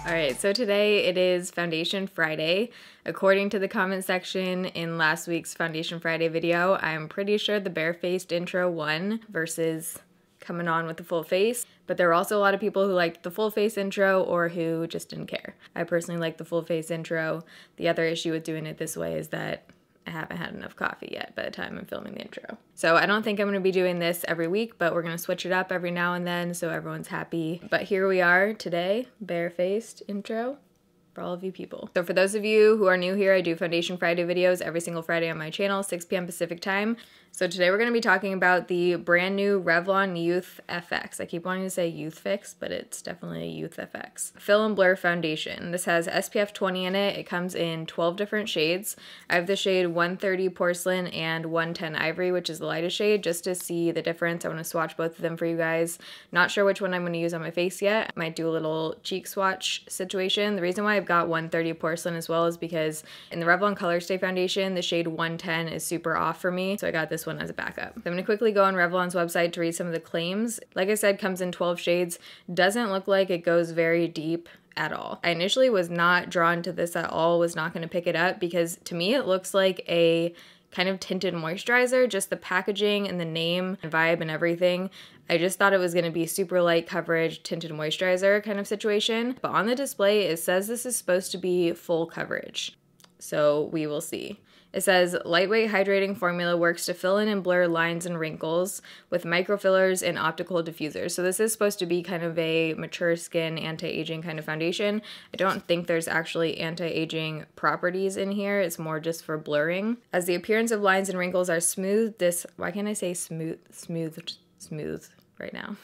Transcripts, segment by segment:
Alright, so today it is Foundation Friday. According to the comment section in last week's Foundation Friday video, I'm pretty sure the bare-faced intro won versus coming on with the full face. But there were also a lot of people who liked the full face intro or who just didn't care. I personally like the full face intro. The other issue with doing it this way is that I haven't had enough coffee yet by the time I'm filming the intro. So I don't think I'm going to be doing this every week, but we're going to switch it up every now and then so everyone's happy. But here we are today, bare-faced intro for all of you people. So for those of you who are new here, I do Foundation Friday videos every single Friday on my channel, 6 p.m. Pacific time. So today we're going to be talking about the brand new Revlon Youth FX. I keep wanting to say Youth Fix, but it's definitely Youth FX. Fill and Blur Foundation. This has SPF 20 in it. It comes in 12 different shades. I have the shade 130 Porcelain and 110 Ivory, which is the lightest shade, just to see the difference. I want to swatch both of them for you guys. Not sure which one I'm going to use on my face yet. I might do a little cheek swatch situation. The reason why I've got 130 Porcelain as well is because in the Revlon Color Stay Foundation, the shade 110 is super off for me, so I got this one as a backup. So I'm going to quickly go on Revlon's website to read some of the claims. Like I said, comes in 12 shades. Doesn't look like it goes very deep at all. I initially was not drawn to this at all, was not going to pick it up because to me it looks like a kind of tinted moisturizer, just the packaging and the name and vibe and everything. I just thought it was going to be super light coverage tinted moisturizer kind of situation. But on the display, it says this is supposed to be full coverage. So we will see. It says, lightweight hydrating formula works to fill in and blur lines and wrinkles with microfillers and optical diffusers. So this is supposed to be kind of a mature skin anti-aging kind of foundation. I don't think there's actually anti-aging properties in here. It's more just for blurring. As the appearance of lines and wrinkles are smooth, why can't I say smooth right now?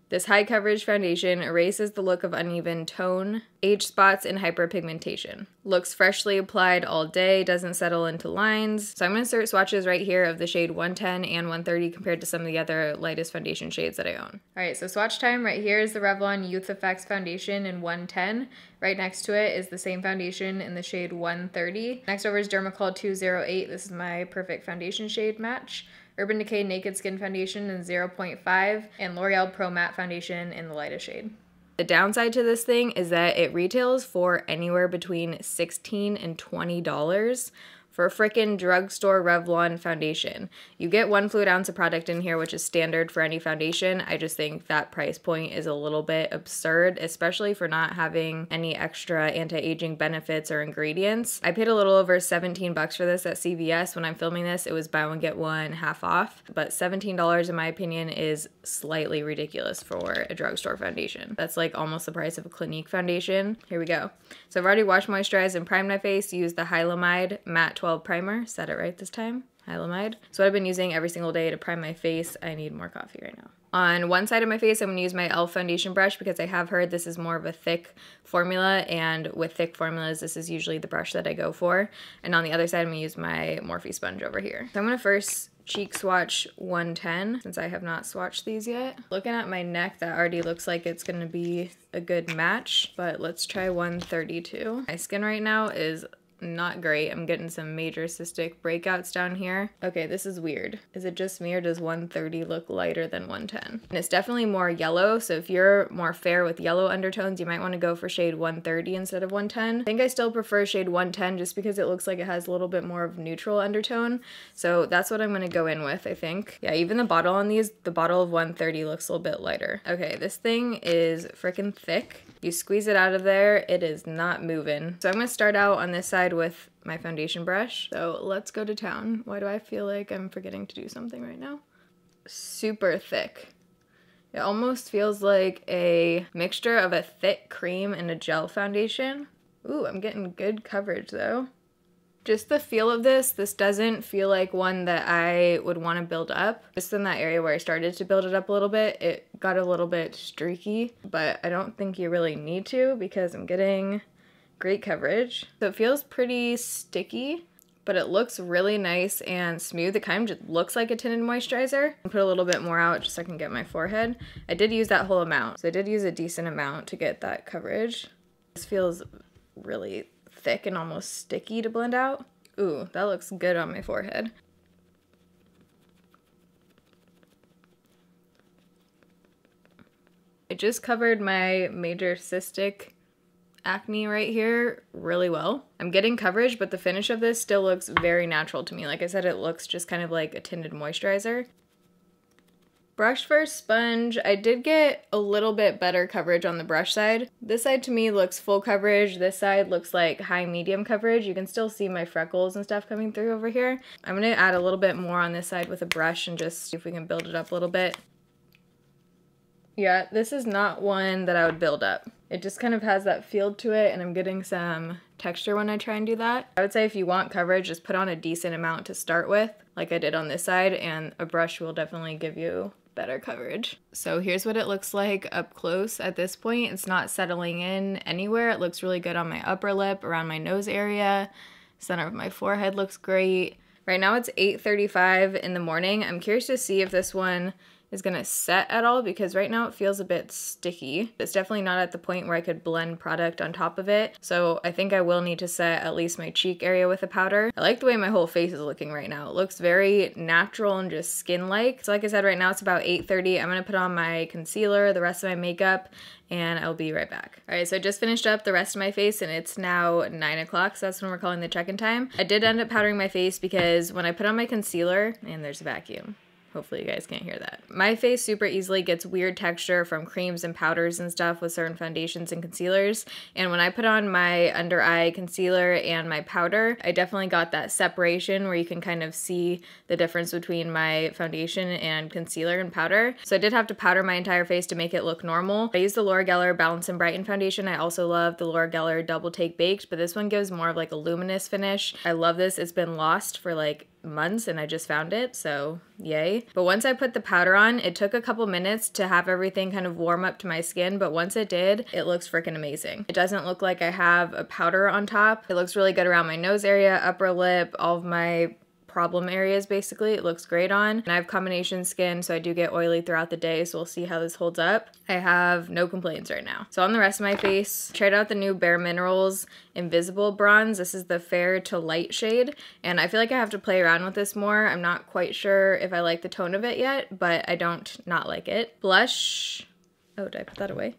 This high coverage foundation erases the look of uneven tone, age spots, and hyperpigmentation. Looks freshly applied all day, doesn't settle into lines. So I'm going to insert swatches right here of the shade 110 and 130 compared to some of the other lightest foundation shades that I own. Alright, so swatch time right here is the Revlon Youth FX foundation in 110. Right next to it is the same foundation in the shade 130. Next over is Dermacol 208. This is my perfect foundation shade match. Urban Decay Naked Skin Foundation in 0.5, and L'Oreal Pro Matte Foundation in the lightest shade. The downside to this thing is that it retails for anywhere between $16 and $20 for a frickin' drugstore Revlon foundation. You get 1 fluid ounce of product in here, which is standard for any foundation. I just think that price point is a little bit absurd, especially for not having any extra anti-aging benefits or ingredients. I paid a little over 17 bucks for this at CVS. When I'm filming this, it was buy one, get one, half off. But $17, in my opinion, is slightly ridiculous for a drugstore foundation. That's like almost the price of a Clinique foundation. Here we go. So I've already washed, moisturized, and primed my face. Used the Hylamide Matte 12 primer. Said it right this time. Hylamide. So what I've been using every single day to prime my face. I need more coffee right now. On one side of my face, I'm going to use my e.l.f. foundation brush because I have heard this is more of a thick formula, and with thick formulas, this is usually the brush that I go for. And on the other side, I'm going to use my Morphe sponge over here. So I'm going to first cheek swatch 110 since I have not swatched these yet. Looking at my neck, that already looks like it's going to be a good match, but let's try 132. My skin right now is not great. I'm getting some major cystic breakouts down here. Okay, this is weird. Is it just me or does 130 look lighter than 110? And it's definitely more yellow, so if you're more fair with yellow undertones, you might want to go for shade 130 instead of 110. I think I still prefer shade 110 just because it looks like it has a little bit more of neutral undertone, so that's what I'm going to go in with, I think. Yeah, even the bottle on these, the bottle of 130 looks a little bit lighter. Okay, this thing is freaking thick. You squeeze it out of there, it is not moving. So I'm going to start out on this side with my foundation brush. So let's go to town. Why do I feel like I'm forgetting to do something right now? Super thick. It almost feels like a mixture of a thick cream and a gel foundation. Ooh, I'm getting good coverage though. Just the feel of this doesn't feel like one that I would want to build up. Just in that area where I started to build it up a little bit, it got a little bit streaky, but I don't think you really need to because I'm getting great coverage. So it feels pretty sticky, but it looks really nice and smooth. It kind of just looks like a tinted moisturizer. I'll put a little bit more out just so I can get my forehead. I did use that whole amount, so I did use a decent amount to get that coverage. This feels really thick and almost sticky to blend out. Ooh, that looks good on my forehead. I just covered my major cystic acne right here really well. I'm getting coverage, but the finish of this still looks very natural to me. Like I said, it looks just kind of like a tinted moisturizer. Brush versus sponge, I did get a little bit better coverage on the brush side. This side to me looks full coverage. This side looks like high medium coverage. You can still see my freckles and stuff coming through over here. I'm gonna add a little bit more on this side with a brush and just see if we can build it up a little bit. Yeah, this is not one that I would build up. It just kind of has that feel to it, and I'm getting some texture when I try and do that. I would say if you want coverage, just put on a decent amount to start with, like I did on this side, and a brush will definitely give you better coverage. So here's what it looks like up close at this point. It's not settling in anywhere. It looks really good on my upper lip, around my nose area. Center of my forehead looks great. Right now it's 8:35 in the morning. I'm curious to see if this one is gonna set at all, because right now it feels a bit sticky. It's definitely not at the point where I could blend product on top of it, so I think I will need to set at least my cheek area with a powder. I like the way my whole face is looking right now. It looks very natural and just skin-like. So like I said, right now it's about 8:30. I'm gonna put on my concealer, the rest of my makeup, and I'll be right back. All right, so I just finished up the rest of my face, and it's now 9 o'clock, so that's when we're calling the check-in time. I did end up powdering my face because when I put on my concealer, and there's a vacuum. Hopefully you guys can't hear that. My face super easily gets weird texture from creams and powders and stuff with certain foundations and concealers. And when I put on my under eye concealer and my powder, I definitely got that separation where you can kind of see the difference between my foundation and concealer and powder. So I did have to powder my entire face to make it look normal. I used the Laura Geller Balance and Brighten foundation. I also love the Laura Geller Double Take Baked, but this one gives more of like a luminous finish. I love this. It's been lost for like months and I just found it, so yay. But once I put the powder on, it took a couple minutes to have everything kind of warm up to my skin, but once it did, it looks freaking amazing. It doesn't look like I have a powder on top. It looks really good around my nose area, upper lip, all of my problem areas basically. It looks great on. And I have combination skin, so I do get oily throughout the day, so we'll see how this holds up. I have no complaints right now. So on the rest of my face, tried out the new Bare Minerals Invisible Bronze. This is the Fair to Light shade, and I feel like I have to play around with this more. I'm not quite sure if I like the tone of it yet, but I don't not like it. Blush. Oh, did I put that away?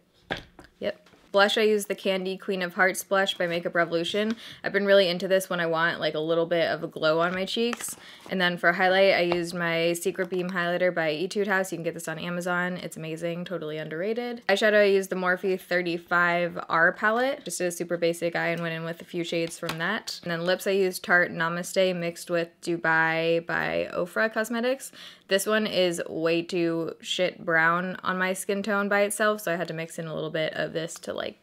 Yep. Blush, I use the Candy Queen of Hearts blush by Makeup Revolution. I've been really into this when I want like a little bit of a glow on my cheeks. And then for highlight, I used my Secret Beam highlighter by Etude House. You can get this on Amazon. It's amazing, totally underrated. Eyeshadow, I used the Morphe 35R palette. Just did a super basic eye and went in with a few shades from that. And then lips, I used Tarte Namaste mixed with Dubai by OFRA Cosmetics. This one is way too shit brown on my skin tone by itself, so I had to mix in a little bit of this to like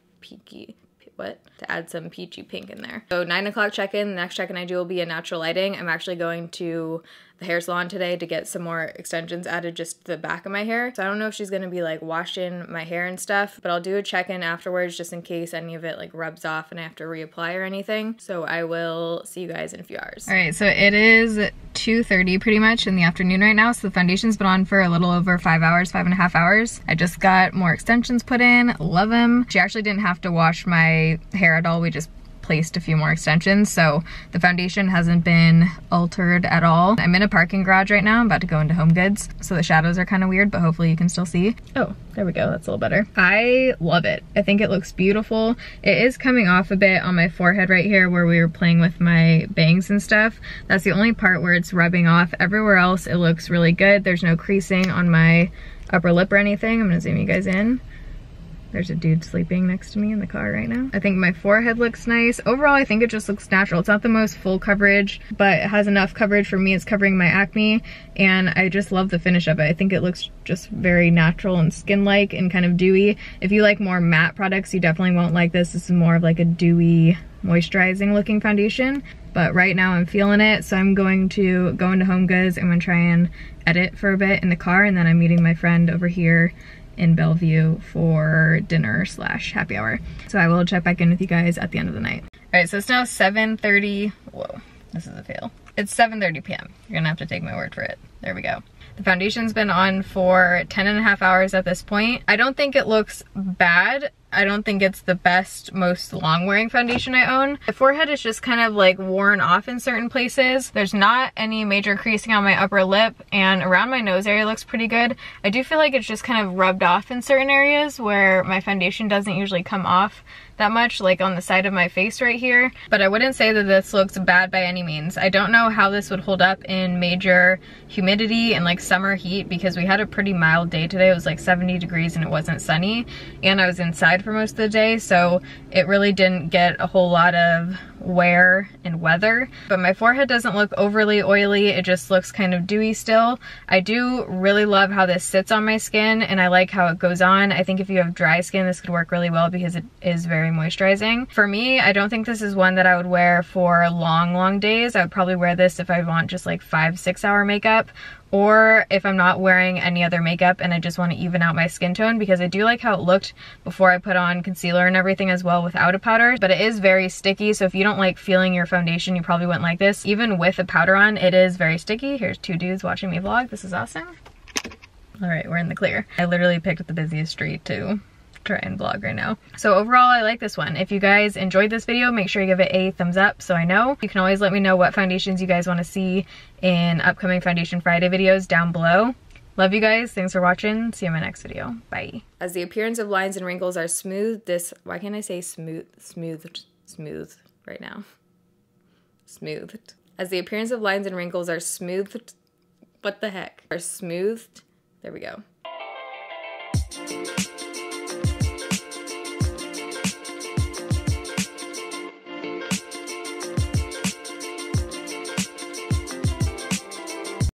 to add some peachy pink in there. So 9 o'clock check-in. The next check-in I do will be a natural lighting. I'm actually going to the hair salon today to get some more extensions added just to the back of my hair. So I don't know if she's gonna be like washing my hair and stuff, but I'll do a check-in afterwards just in case any of it like rubs off and I have to reapply or anything. So I will see you guys in a few hours. All right, so it is 2:30 pretty much in the afternoon right now. So the foundation's been on for a little over 5 hours, 5.5 hours. I just got more extensions put in, love them. She actually didn't have to wash my hair at all. We just placed a few more extensions, so the foundation hasn't been altered at all. I'm in a parking garage right now. I'm about to go into Home Goods, so the shadows are kind of weird, but hopefully you can still see. Oh, there we go. That's a little better. I love it. I think it looks beautiful. It is coming off a bit on my forehead right here where we were playing with my bangs and stuff. That's the only part where it's rubbing off. Everywhere else, it looks really good. There's no creasing on my upper lip or anything. I'm gonna zoom you guys in. There's a dude sleeping next to me in the car right now. I think my forehead looks nice. Overall, I think it just looks natural. It's not the most full coverage, but it has enough coverage for me. It's covering my acne, and I just love the finish of it. I think it looks just very natural and skin-like and kind of dewy. If you like more matte products, you definitely won't like this. This is more of like a dewy, moisturizing looking foundation. But right now I'm feeling it, so I'm going to go into Home Goods. I'm gonna try and edit for a bit in the car, and then I'm meeting my friend over here in Bellevue for dinner / happy hour. So I will check back in with you guys at the end of the night. All right, so it's now 7:30. Whoa, this is a fail. It's 7:30 p.m. You're gonna have to take my word for it. There we go. The foundation's been on for 10.5 hours at this point. I don't think it looks bad. I don't think it's the best, most long-wearing foundation I own. The forehead is just kind of like worn off in certain places. There's not any major creasing on my upper lip, and around my nose area looks pretty good. I do feel like it's just kind of rubbed off in certain areas where my foundation doesn't usually come off that much, like on the side of my face right here. But I wouldn't say that this looks bad by any means. I don't know how this would hold up in major humidity and like summer heat, because we had a pretty mild day today. It was like 70 degrees and it wasn't sunny, and I was inside for most of the day, so it really didn't get a whole lot of wear and weather. But my forehead doesn't look overly oily, it just looks kind of dewy still. I do really love how this sits on my skin, and I like how it goes on. I think if you have dry skin, this could work really well because it is very moisturizing. For me, I don't think this is one that I would wear for long days. I would probably wear this if I want just like 5-6 hour makeup, or if I'm not wearing any other makeup and I just want to even out my skin tone, because I do like how it looked before I put on concealer and everything as well without a powder. But it is very sticky, so if you don't like feeling your foundation, you probably wouldn't like this. Even with a powder on, it is very sticky. Here's two dudes watching me vlog. This is awesome. All right, we're in the clear. I literally picked the busiest street to try and vlog right now. So overall, I like this one. If you guys enjoyed this video, make sure you give it a thumbs up so I know. You can always let me know what foundations you guys want to see in upcoming Foundation Friday videos down below. Love you guys. Thanks for watching. See you in my next video. Bye. As the appearance of lines and wrinkles are smoothed, why can't I say smooth right now? Smoothed. As the appearance of lines and wrinkles are smoothed, what the heck? Are smoothed. There we go.